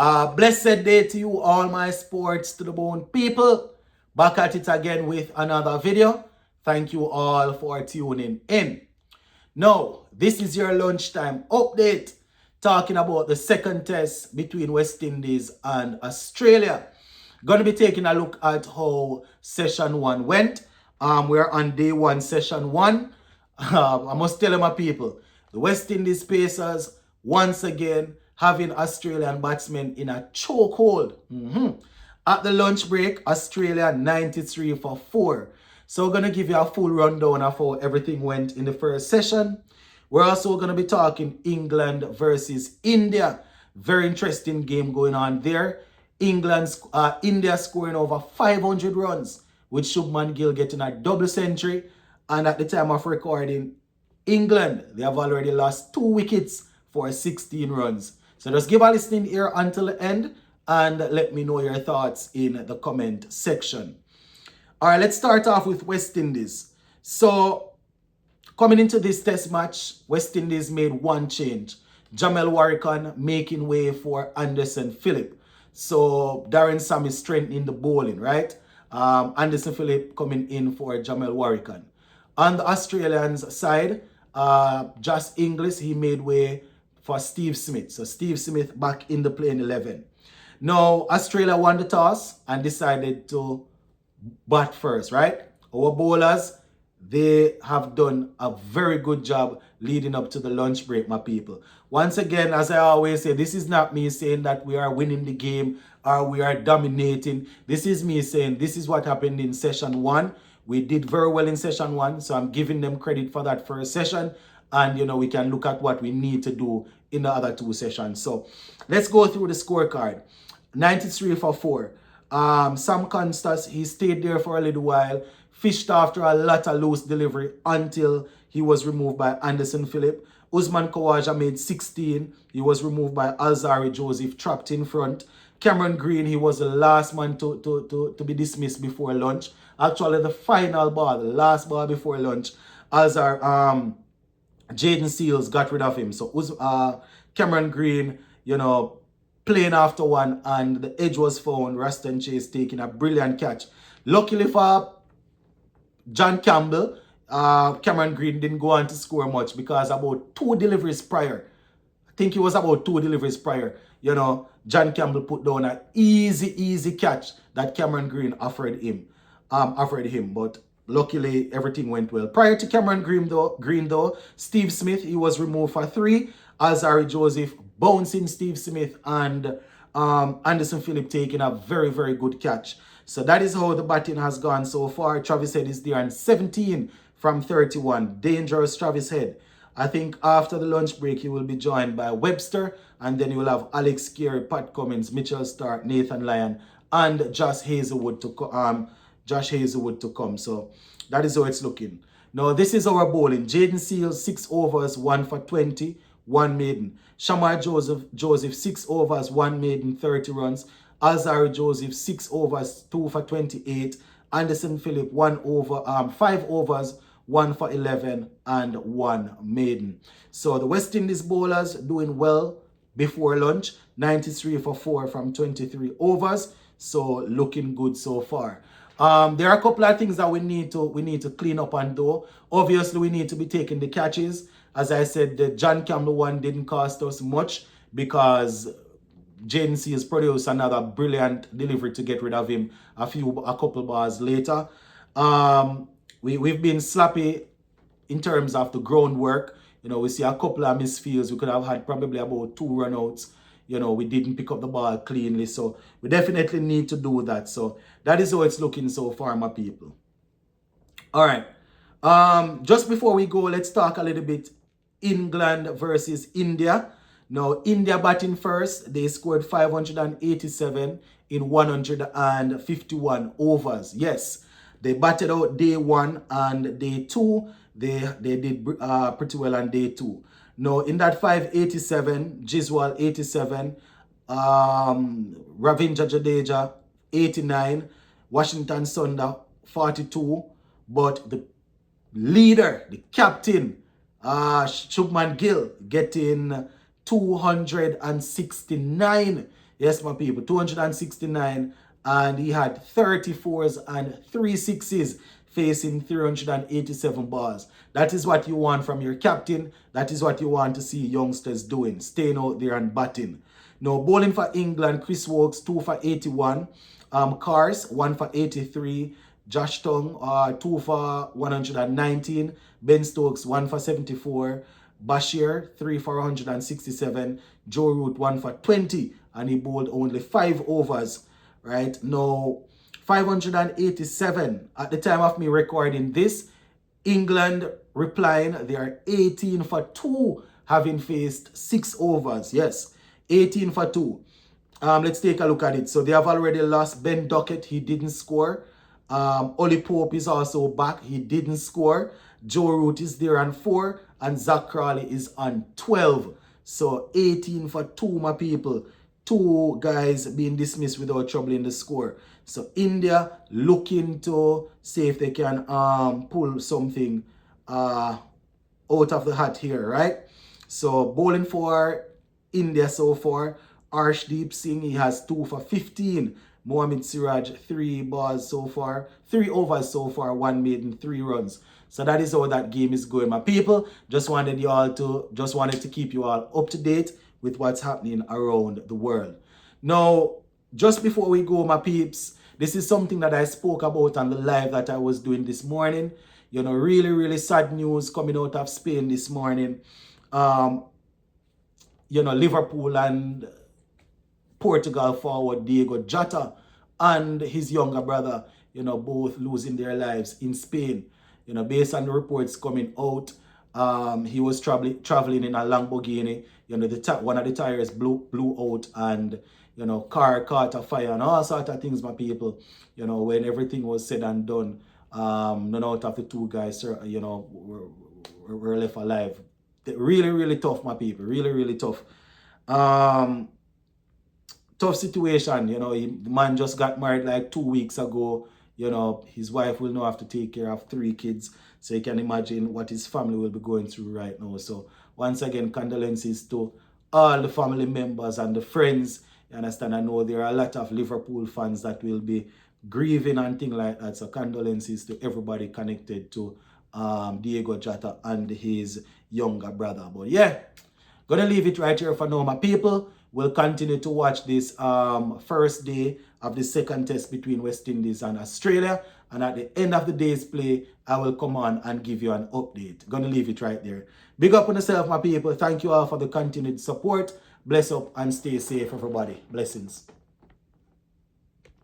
Blessed day to you, all my sports to the bone people. Back at it again with another video. Thank you all for tuning in. Now, this is your lunchtime update talking about the second test between West Indies and Australia. Going to be taking a look at how session one went. We're on day one, session one. I must tell my people, the West Indies Pacers once again having Australian batsmen in a chokehold. At the lunch break, Australia 93 for 4. So we're going to give you a full rundown of how everything went in the first session. We're also going to be talking England versus India. Very interesting game going on there. India scoring over 500 runs with Shubman Gill getting a double century. And at the time of recording, England, they have already lost 2 wickets for 16 runs. So just give a listening ear until the end and let me know your thoughts in the comment section. All right, let's start off with West Indies. So coming into this test match, West Indies made one change. Jamel Warrican making way for Anderson Phillip. So Darren Sam is strengthening the bowling, right? Anderson Phillip coming in for Jamel Warrican. On the Australians side, Josh Inglis, he made way for Steve Smith. So Steve Smith back in the playing 11. Now, Australia won the toss and decided to bat first, right? Our bowlers, they have done a very good job leading up to the lunch break, my people. Once again, as I always say, this is not me saying that we are winning the game or we are dominating. This is me saying this is what happened in session one. We did very well in session one, so I'm giving them credit for that first session. And, we can look at what we need to do in the other 2 sessions. So let's go through the scorecard. 93 for 4. Sam Constas, he stayed there for a little while, fished after a lot of loose delivery until he was removed by Anderson Phillip. Usman Khawaja made 16. He was removed by Alzarri Joseph, trapped in front. Cameron Green, he was the last man to be dismissed before lunch. Actually, the final ball, the last ball before lunch, Jaden Seals got rid of him. So Cameron Green, playing after one, and the edge was found. Raston Chase taking a brilliant catch. Luckily for John Campbell, Cameron Green didn't go on to score much because about 2 deliveries prior, I think it was about 2 deliveries prior, John Campbell put down an easy catch that Cameron Green offered him. But luckily everything went well. Prior to Cameron Green though, Steve Smith, he was removed for 3. Alzarri Joseph bouncing Steve Smith, and Anderson Phillip taking a very, very good catch. So that is how the batting has gone so far. Travis Head is there on 17 from 31. Dangerous Travis Head. I think after the lunch break, he will be joined by Webster, and then you will have Alex Carey, Pat Cummins, Mitchell Stark, Nathan Lyon, and Josh Hazelwood to come. So that is how it's looking. Now, this is our bowling. Jaden Seals, 6 overs, 1 for 20, 1 maiden. Shamar Joseph, 6 overs, 1 maiden, 30 runs. Alzarri Joseph, 6 overs, 2 for 28. Anderson Phillip, 5 overs, 1 for 11, and 1 maiden. So the West Indies bowlers doing well before lunch. 93 for 4 from 23 overs. So looking good so far. There are a couple of things that we need to clean up and do. Obviously, we need to be taking the catches. As I said, the John Campbell one didn't cost us much because Jaden Seals produced another brilliant delivery to get rid of him a couple bars later. We've been sloppy in terms of the groundwork. We see a couple of misfields. We could have had probably about 2 runouts. We didn't pick up the ball cleanly. So we definitely need to do that. So that is how it's looking so far, my people. All right. Just before we go, let's talk a little bit England versus India. Now, India batting first. They scored 587 in 151 overs. Yes, they batted out day 1 and day 2. They did pretty well on day 2. Now, in that 587, Jiswal 87, Ravindra Jadeja 89, Washington Sundar 42, but the leader, the captain, Shubman Gill getting 269. Yes, my people, 269, and he had 34s and 3 sixes facing 387 balls. That is what you want from your captain. That is what you want to see youngsters doing, staying out there and batting. Now, bowling for England, Chris Wokes, 2 for 81. Cars, 1 for 83. Josh Tongue, 2 for 119. Ben Stokes, 1 for 74. Bashir, 3 for 167. Joe Root, 1 for 20. And he bowled only 5 overs. Right? Now, 587 at the time of me recording this. England replying, they are 18 for 2, having faced 6 overs. Yes, 18 for 2. Let's take a look at it. So they have already lost Ben Duckett. He didn't score. Ollie Pope is also back. He didn't score. Joe Root is there on 4. And Zach Crawley is on 12. So 18 for 2, my people. 2 guys being dismissed without trouble in the score. So India looking to see if they can pull something out of the hat here, right? So bowling for India so far, Arshdeep Singh, he has 2 for 15. Mohammad Siraj, 3 balls so far, 3 overs so far, 1 maiden, 3 runs. So that is how that game is going, my people. Just wanted to keep you all up to date with what's happening around the world. Now, just before we go, my peeps, this is something that I spoke about on the live that I was doing this morning. You know, really, really sad news coming out of Spain this morning. You know, Liverpool and Portugal forward Diego Jota and his younger brother, you know, both losing their lives in Spain. You know, based on the reports coming out, he was traveling in a Lamborghini. You know, one of the tires blew out, and you know, car caught a fire and all sorts of things, my people. You know, when everything was said and done, none out of the 2 guys, you know, were left alive. Really, really tough, my people. Really, really tough. Tough situation. You know, the man just got married like 2 weeks ago. You know, his wife will now have to take care of 3 kids. So you can imagine what his family will be going through right now. So once again, condolences to all the family members and the friends. You understand? I know there are a lot of Liverpool fans that will be grieving and things like that. So condolences to everybody connected to Diego Jota and his younger brother. But yeah, gonna leave it right here for now, my people. We'll continue to watch this first day of the second test between West Indies and Australia. And at the end of the day's play, I will come on and give you an update. Gonna leave it right there. Big up on yourself, my people. Thank you all for the continued support. Bless up and stay safe, everybody. Blessings.